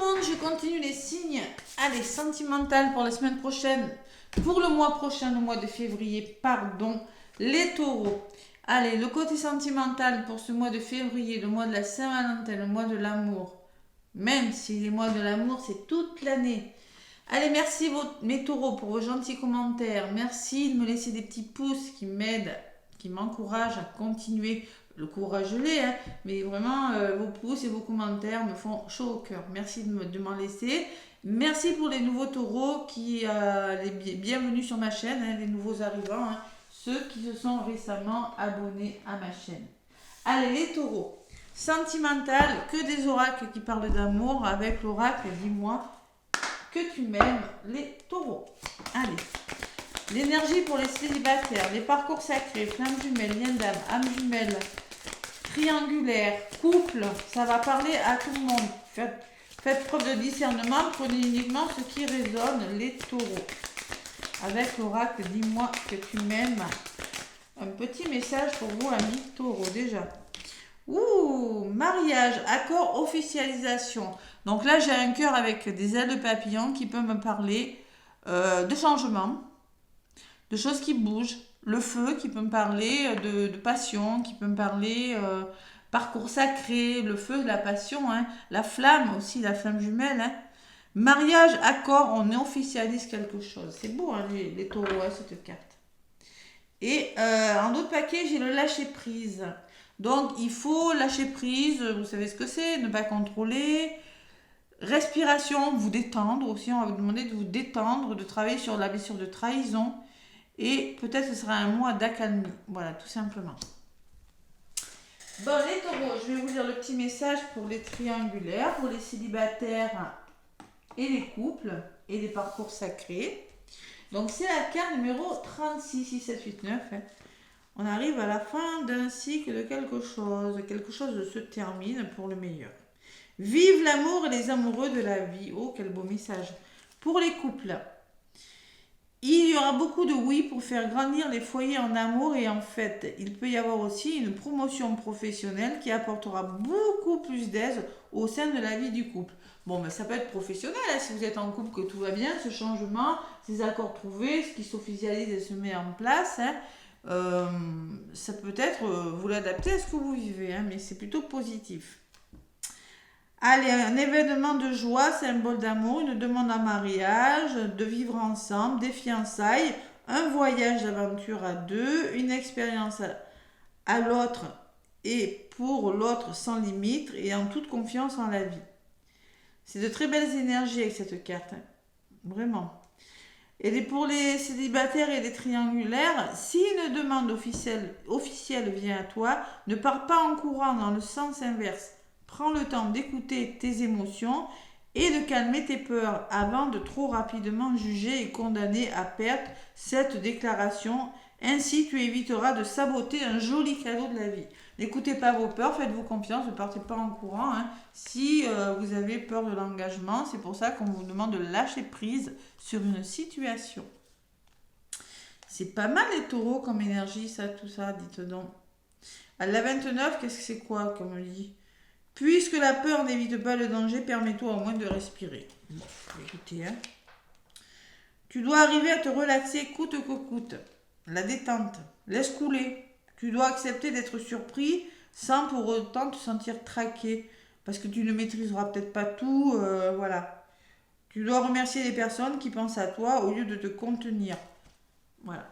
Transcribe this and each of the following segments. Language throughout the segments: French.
monde, je continue les signes. Allez, sentimental pour la semaine prochaine. Pour le mois prochain, le mois de février, pardon, les taureaux. Allez, le côté sentimental pour ce mois de février, le mois de la Saint-Valentin, le mois de l'amour. Même si les mois de l'amour, c'est toute l'année. Allez, merci mes taureaux pour vos gentils commentaires. Merci de me laisser des petits pouces qui m'aident, qui m'encouragent à continuer. Le courage je l'ai, hein, mais vraiment vos pouces et vos commentaires me font chaud au cœur. Merci de m'en laisser. Merci pour les nouveaux taureaux bienvenue sur ma chaîne, hein, les nouveaux arrivants, hein, ceux qui se sont récemment abonnés à ma chaîne. Allez les taureaux, sentimental, que des oracles qui parlent d'amour avec l'oracle dis-moi que tu m'aimes les taureaux. Allez. L'énergie pour les célibataires, les parcours sacrés, flammes jumelles, lien d'âme, âme jumelle, triangulaire, couple, ça va parler à tout le monde. Faites preuve de discernement, prenez uniquement ce qui résonne, les taureaux. Avec l'oracle, dis-moi que tu m'aimes. Un petit message pour vous, amis taureaux, déjà. Ouh, mariage, accord, officialisation. Donc là, j'ai un cœur avec des ailes de papillon qui peut me parler de changement, de choses qui bougent, le feu qui peut me parler de passion, qui peut me parler parcours sacré, le feu de la passion, hein, la flamme aussi, la flamme jumelle. Hein. Mariage, accord, on officialise quelque chose. C'est beau hein, les taureaux, hein, cette carte. Et en autre paquet, j'ai le lâcher prise. Donc il faut lâcher prise, vous savez ce que c'est, ne pas contrôler. Respiration, vous détendre aussi, on va vous demander de vous détendre, de travailler sur la blessure de trahison. Et peut-être ce sera un mois d'accalmie. Voilà, tout simplement. Bon, les taureaux, je vais vous lire le petit message pour les triangulaires, pour les célibataires et les couples et les parcours sacrés. Donc, c'est la carte numéro 36, 6, 7, 8, 9. On arrive à la fin d'un cycle de quelque chose. Quelque chose se termine pour le meilleur. Vive l'amour et les amoureux de la vie. Oh, quel beau message. Pour les couples. Il y aura beaucoup de oui pour faire grandir les foyers en amour et en fête. Il peut y avoir aussi une promotion professionnelle qui apportera beaucoup plus d'aide au sein de la vie du couple. Bon, ben, ça peut être professionnel, hein, si vous êtes en couple, que tout va bien, ce changement, ces accords trouvés, ce qui s'officialise et se met en place. Hein, ça peut être, vous l'adaptez à ce que vous vivez, hein, mais c'est plutôt positif. Allez, un événement de joie, symbole d'amour, une demande en mariage, de vivre ensemble, des fiançailles, un voyage d'aventure à deux, une expérience à l'autre et pour l'autre sans limite et en toute confiance en la vie. C'est de très belles énergies avec cette carte, hein. Vraiment. Et pour les célibataires et les triangulaires, si une demande officielle vient à toi, ne pars pas en courant dans le sens inverse. Prends le temps d'écouter tes émotions et de calmer tes peurs avant de trop rapidement juger et condamner à perte cette déclaration. Ainsi, tu éviteras de saboter un joli cadeau de la vie. N'écoutez pas vos peurs, faites-vous confiance, ne partez pas en courant. Hein. Si vous avez peur de l'engagement, c'est pour ça qu'on vous demande de lâcher prise sur une situation. C'est pas mal les taureaux comme énergie, ça, tout ça, dites donc. À la 29, qu'est-ce que c'est quoi, comme on dit ? Puisque la peur n'évite pas le danger, permets-toi au moins de respirer. Bon, écoutez, hein. Tu dois arriver à te relaxer coûte que coûte. La détente. Laisse couler. Tu dois accepter d'être surpris sans pour autant te sentir traqué. Parce que tu ne maîtriseras peut-être pas tout. Voilà. Tu dois remercier les personnes qui pensent à toi au lieu de te contenir. Voilà.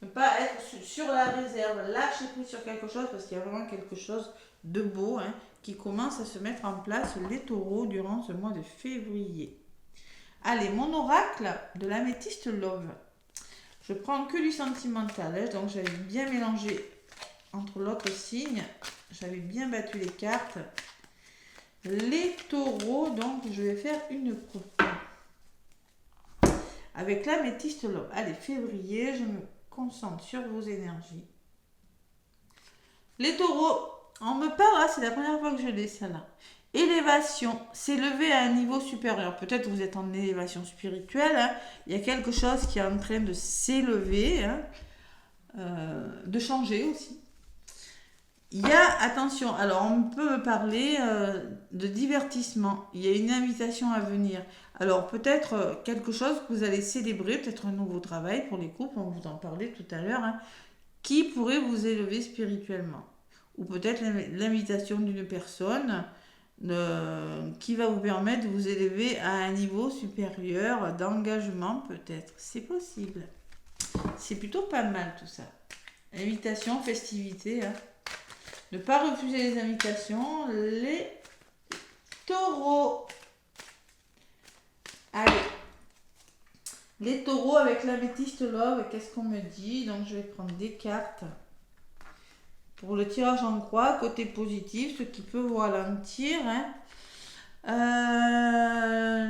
Ne pas être sur la réserve. Lâcher prise sur quelque chose parce qu'il y a vraiment quelque chose de beau, hein, qui commence à se mettre en place, les taureaux, durant ce mois de février. Allez, mon oracle de l'améthyste love. Je prends que du sentimental, hein, donc j'avais bien mélangé entre l'autre signe. J'avais bien battu les cartes. Les taureaux, donc je vais faire une coupe. Avec l'améthyste love. Allez, février, je me concentre sur vos énergies. Les taureaux, on me parle, c'est la première fois que je l'ai, celle-là. Élévation, s'élever à un niveau supérieur. Peut-être que vous êtes en élévation spirituelle. Hein. Il y a quelque chose qui est en train de s'élever, hein, de changer aussi. Il y a, attention, alors on peut parler de divertissement. Il y a une invitation à venir. Alors peut-être quelque chose que vous allez célébrer, peut-être un nouveau travail pour les couples, on vous en parlait tout à l'heure, hein, qui pourrait vous élever spirituellement. Ou peut-être l'invitation d'une personne qui va vous permettre de vous élever à un niveau supérieur d'engagement, peut-être. C'est possible. C'est plutôt pas mal tout ça. Invitation, festivité, hein. Ne pas refuser les invitations, les taureaux. Allez. Les taureaux avec l'améthyste love, qu'est-ce qu'on me dit? Donc je vais prendre des cartes. Pour le tirage en croix, côté positif, ce qui peut vous ralentir. Hein.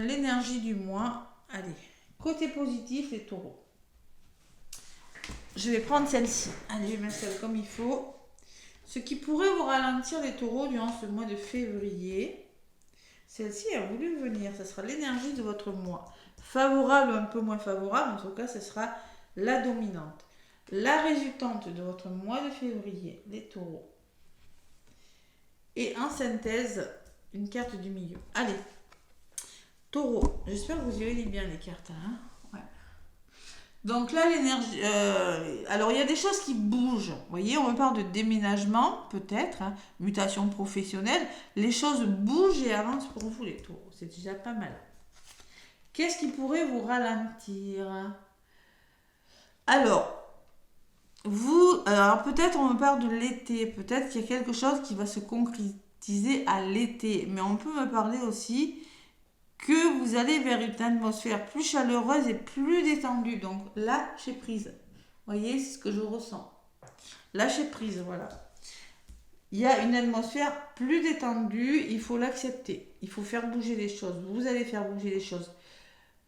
L'énergie du mois. Allez, côté positif, les taureaux. Je vais prendre celle-ci. Allez, je vais mettre celle comme il faut. Ce qui pourrait vous ralentir les taureaux durant ce mois de février. Celle-ci a voulu venir. Ce sera l'énergie de votre mois. Favorable ou un peu moins favorable. En tout cas, ce sera la dominante. La résultante de votre mois de février, les taureaux. Et en synthèse, une carte du milieu. Allez, taureau. J'espère que vous y voyez bien les cartes. Hein, ouais. Donc là, l'énergie... alors, il y a des choses qui bougent. Vous voyez, on me parle de déménagement, peut-être, hein, mutation professionnelle. Les choses bougent et avancent pour vous, les taureaux. C'est déjà pas mal. Qu'est-ce qui pourrait vous ralentir? Alors peut-être on me parle de l'été. Peut-être qu'il y a quelque chose qui va se concrétiser à l'été. Mais on peut me parler aussi que vous allez vers une atmosphère plus chaleureuse et plus détendue. Donc, lâchez prise. Vous voyez, c'est ce que je ressens. Lâchez prise, voilà. Il y a une atmosphère plus détendue, il faut l'accepter. Il faut faire bouger les choses. Vous allez faire bouger les choses.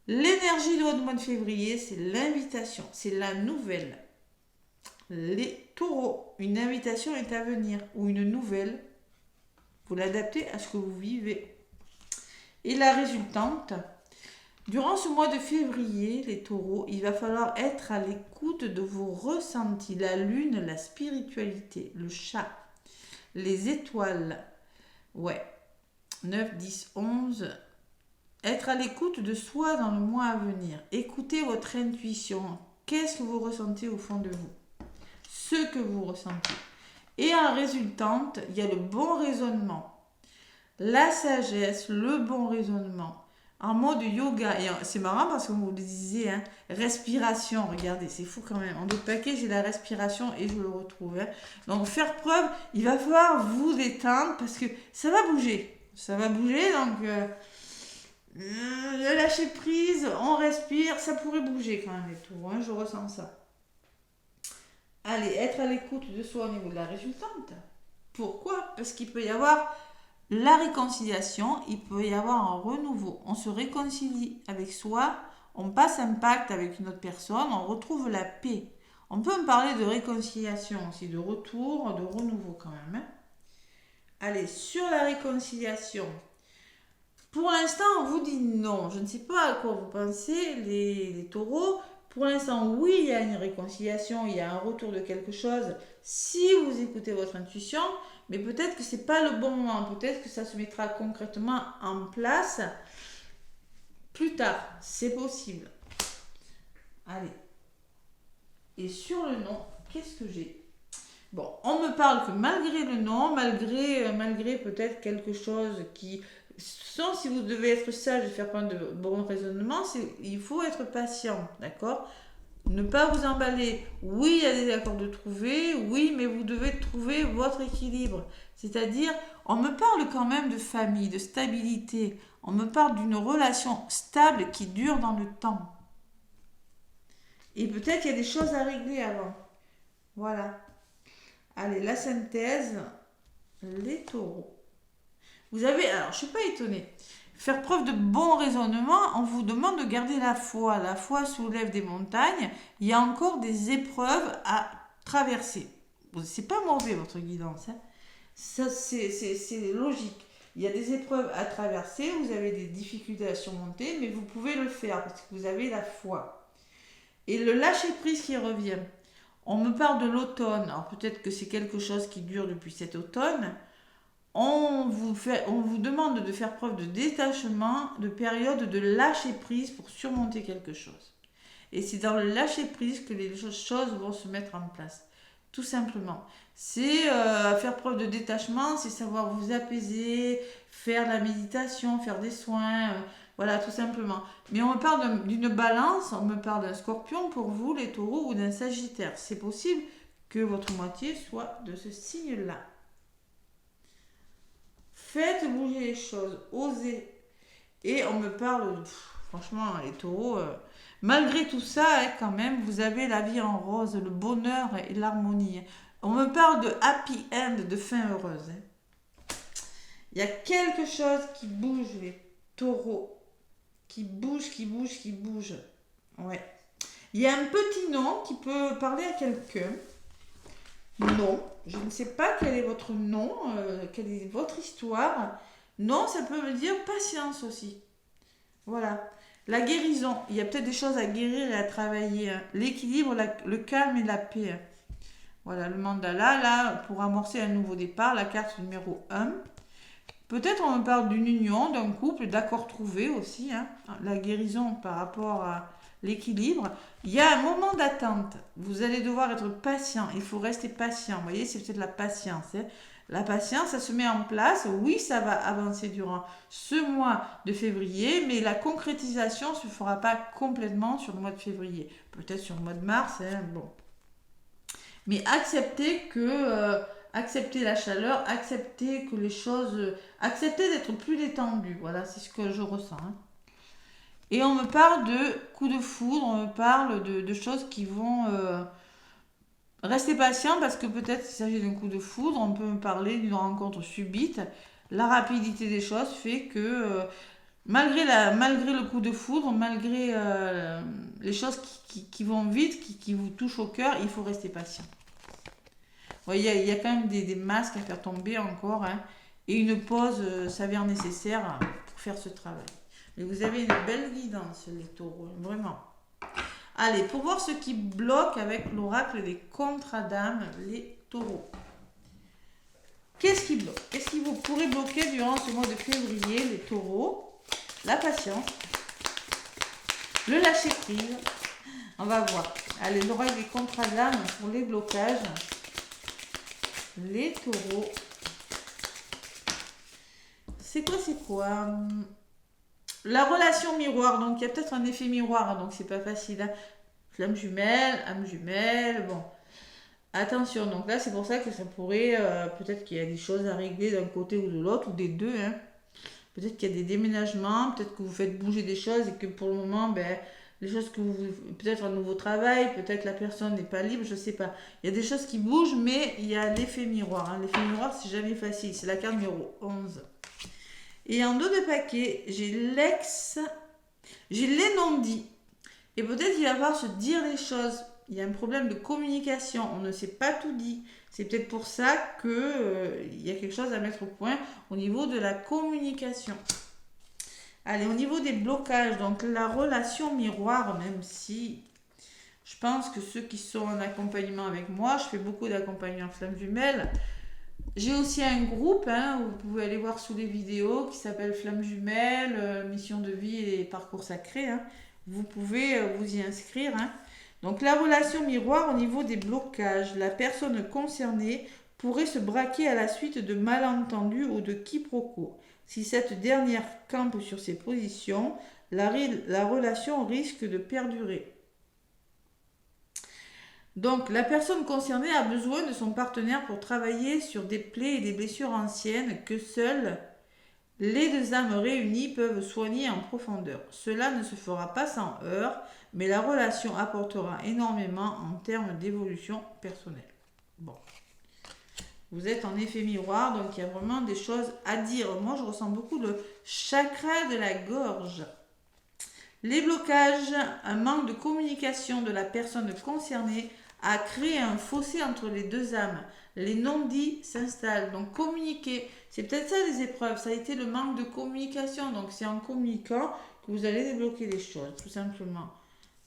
L'énergie de votre mois de février, c'est l'invitation. C'est la nouvelle. Les taureaux, une invitation est à venir. Ou une nouvelle. Vous l'adaptez à ce que vous vivez. Et la résultante, durant ce mois de février, les taureaux, il va falloir être à l'écoute de vos ressentis. La lune, la spiritualité, le chat, les étoiles. Ouais. 9, 10, 11. Être à l'écoute de soi dans le mois à venir. Écoutez votre intuition. Qu'est-ce que vous ressentez au fond de vous? Ce que vous ressentez. Et en résultante, il y a le bon raisonnement. La sagesse, le bon raisonnement. En mode yoga. Et c'est marrant parce que vous le disiez, hein, respiration. Regardez, c'est fou quand même. En d'autres paquets, j'ai la respiration et je le retrouve. Hein. Donc, faire preuve, il va falloir vous détendre parce que ça va bouger. Ça va bouger, donc... lâcher prise, on respire, ça pourrait bouger quand même et tout, hein, je ressens ça. Allez, être à l'écoute de soi au niveau de la résultante. Pourquoi? Parce qu'il peut y avoir la réconciliation, il peut y avoir un renouveau. On se réconcilie avec soi, on passe un pacte avec une autre personne, on retrouve la paix. On peut me parler de réconciliation aussi, de retour, de renouveau quand même. Hein. Allez, sur la réconciliation. Pour l'instant, on vous dit non. Je ne sais pas à quoi vous pensez, les taureaux. Pour l'instant, oui, il y a une réconciliation, il y a un retour de quelque chose. Si vous écoutez votre intuition, mais peut-être que ce n'est pas le bon moment. Peut-être que ça se mettra concrètement en place plus tard. C'est possible. Allez. Et sur le non, qu'est-ce que j'ai? Bon, on me parle que malgré le non, malgré peut-être quelque chose qui... Sans si vous devez être sage et faire preuve de bon raisonnement, il faut être patient, d'accord? Ne pas vous emballer. Oui, il y a des accords de trouver, oui, mais vous devez trouver votre équilibre. C'est-à-dire, on me parle quand même de famille, de stabilité. On me parle d'une relation stable qui dure dans le temps. Et peut-être qu'il y a des choses à régler avant. Voilà. Allez, la synthèse, les taureaux. Vous avez, alors je ne suis pas étonnée, faire preuve de bon raisonnement, on vous demande de garder la foi. La foi soulève des montagnes, il y a encore des épreuves à traverser. C'est pas mauvais votre guidance, hein. Ça c'est logique. Il y a des épreuves à traverser, vous avez des difficultés à surmonter, mais vous pouvez le faire parce que vous avez la foi. Et le lâcher prise qui revient. On me parle de l'automne. Alors peut-être que c'est quelque chose qui dure depuis cet automne. On vous demande de faire preuve de détachement, de période de lâcher prise pour surmonter quelque chose. Et c'est dans le lâcher prise que les choses vont se mettre en place. Tout simplement. C'est faire preuve de détachement, c'est savoir vous apaiser, faire de la méditation, faire des soins, voilà, tout simplement. Mais on me parle d'une balance, on me parle d'un scorpion pour vous, les taureaux, ou d'un sagittaire. C'est possible que votre moitié soit de ce signe-là. Faites bouger les choses, osez. Et on me parle, franchement, les taureaux, malgré tout ça, quand même, vous avez la vie en rose, le bonheur et l'harmonie. On me parle de happy end, de fin heureuse. Il y a quelque chose qui bouge, les taureaux. Qui bouge, qui bouge, qui bouge. Ouais. Il y a un petit nom qui peut parler à quelqu'un. Non, je ne sais pas quel est votre nom, quelle est votre histoire. Non, ça peut me dire patience aussi. Voilà. La guérison, il y a peut-être des choses à guérir et à travailler. Hein. L'équilibre, le calme et la paix. Voilà, le mandala, là, pour amorcer un nouveau départ, la carte numéro 1. Peut-être on me parle d'une union, d'un couple, d'accords trouvés aussi. Hein. La guérison par rapport à l'équilibre. Il y a un moment d'attente. Vous allez devoir être patient. Il faut rester patient. Vous voyez, c'est peut-être la patience. Hein. La patience, ça se met en place. Oui, ça va avancer durant ce mois de février, mais la concrétisation ne se fera pas complètement sur le mois de février. Peut-être sur le mois de mars. Hein, bon. Mais accepter la chaleur, accepter que les choses, accepter d'être plus détendu. Voilà, c'est ce que je ressens. Hein. Et on me parle de coups de foudre, on me parle de choses qui vont rester patient parce que peut-être s'il s'agit d'un coup de foudre, on peut me parler d'une rencontre subite. La rapidité des choses fait que malgré le coup de foudre, malgré les choses qui vont vite, qui vous touchent au cœur, il faut rester patient. Il y a quand même des masques à faire tomber encore. Hein, et une pause s'avère nécessaire pour faire ce travail. Mais vous avez une belle guidance, les taureaux, vraiment. Allez, pour voir ce qui bloque avec l'oracle des contre-dames, les taureaux. Qu'est-ce qui bloque? Qu'est-ce qui vous pourrait bloquer durant ce mois de février, les taureaux? La patience, le lâcher-prise. On va voir. Allez, l'oracle des contre-dames pour les blocages. Les taureaux. C'est quoi? La relation miroir, donc il y a peut-être un effet miroir, hein, donc c'est pas facile. Hein. Flamme jumelle, âme jumelle, bon. Attention, donc là c'est pour ça que ça pourrait, peut-être qu'il y a des choses à régler d'un côté ou de l'autre, ou des deux. Hein. Peut-être qu'il y a des déménagements, peut-être que vous faites bouger des choses et que pour le moment, les choses que vous... Peut-être un nouveau travail, peut-être la personne n'est pas libre, je sais pas. Il y a des choses qui bougent, mais il y a l'effet miroir. Hein. L'effet miroir, c'est jamais facile, c'est la carte numéro 11. Et en dos de paquet, j'ai les non-dits. Et peut-être qu'il va falloir se dire les choses. Il y a un problème de communication. On ne s'est pas tout dit. C'est peut-être pour ça qu'il y a quelque chose à mettre au point au niveau de la communication. Allez, au niveau des blocages, donc la relation miroir, même si je pense que ceux qui sont en accompagnement avec moi, je fais beaucoup d'accompagnement flamme jumelle. J'ai aussi un groupe, hein, où vous pouvez aller voir sous les vidéos, qui s'appelle Flamme Jumelle, Mission de vie et Parcours Sacré. Hein. Vous pouvez vous y inscrire. Hein. Donc la relation miroir au niveau des blocages. La personne concernée pourrait se braquer à la suite de malentendus ou de quiproquos. Si cette dernière campe sur ses positions, la relation risque de perdurer. Donc, la personne concernée a besoin de son partenaire pour travailler sur des plaies et des blessures anciennes que seules les deux âmes réunies peuvent soigner en profondeur. Cela ne se fera pas sans heurts, mais la relation apportera énormément en termes d'évolution personnelle. Bon. Vous êtes en effet miroir, donc il y a vraiment des choses à dire. Moi, je ressens beaucoup le chakra de la gorge. Les blocages, un manque de communication de la personne concernée a créé un fossé entre les deux âmes. Les non-dits s'installent. Donc communiquer, c'est peut-être ça les épreuves. Ça a été le manque de communication. Donc c'est en communiquant que vous allez débloquer les choses, tout simplement.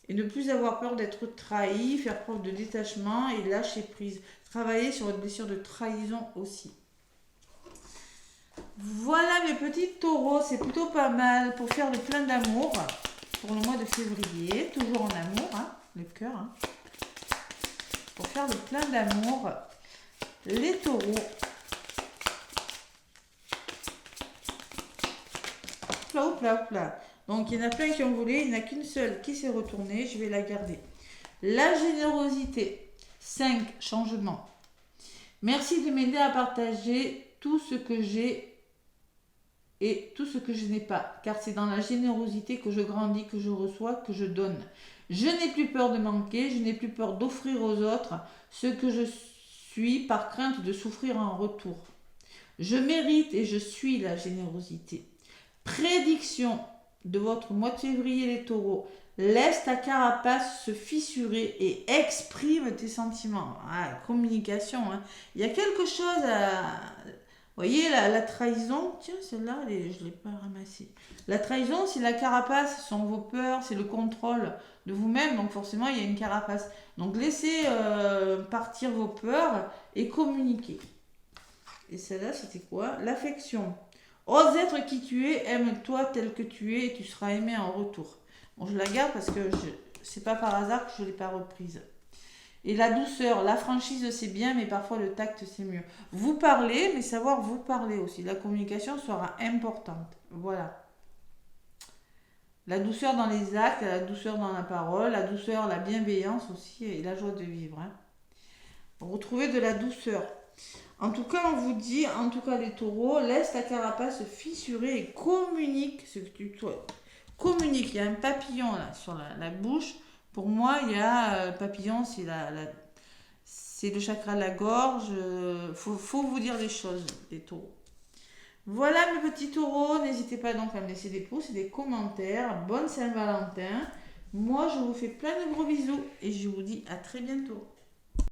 Et ne plus avoir peur d'être trahi, faire preuve de détachement et lâcher prise. Travailler sur votre blessure de trahison aussi. Voilà mes petits taureaux, c'est plutôt pas mal pour faire le plein d'amour pour le mois de février. Toujours en amour, hein, le cœur. Hein. Pour faire le plein d'amour, les taureaux. Hop là, hop là, hop là. Donc il y en a plein qui ont volé, il n'y en a qu'une seule qui s'est retournée, je vais la garder. La générosité, 5 changements. Merci de m'aider à partager tout ce que j'ai et tout ce que je n'ai pas, car c'est dans la générosité que je grandis, que je reçois, que je donne. Je n'ai plus peur de manquer, je n'ai plus peur d'offrir aux autres ce que je suis par crainte de souffrir en retour. Je mérite et je suis la générosité. Prédiction de votre mois de février les taureaux. Laisse ta carapace se fissurer et exprime tes sentiments. Ah, communication. Hein. Il y a quelque chose à... Vous voyez, la trahison, tiens, celle-là, je ne l'ai pas ramassée. La trahison, c'est la carapace, ce sont vos peurs, c'est le contrôle de vous-même, donc forcément, il y a une carapace. Donc, laissez partir vos peurs et communiquer. Et celle-là, c'était quoi? L'affection. Ose être qui tu es, aime-toi tel que tu es et tu seras aimé en retour. Bon, je la garde parce que c'est pas par hasard que je ne l'ai pas reprise. Et la douceur, la franchise c'est bien, mais parfois le tact c'est mieux. Vous parlez, mais savoir vous parler aussi. La communication sera importante. Voilà. La douceur dans les actes, la douceur dans la parole, la douceur, la bienveillance aussi et la joie de vivre. Hein. Retrouvez de la douceur. En tout cas, on vous dit, en tout cas les taureaux, laisse ta carapace se fissurer et communique ce que tu souhaites. Communique, il y a un papillon là sur la bouche. Pour moi, il y a papillon, c'est le chakra de la gorge. Faut vous dire les choses, les taureaux. Voilà mes petits taureaux. N'hésitez pas donc à me laisser des pouces et des commentaires. Bonne Saint-Valentin. Moi, je vous fais plein de gros bisous et je vous dis à très bientôt.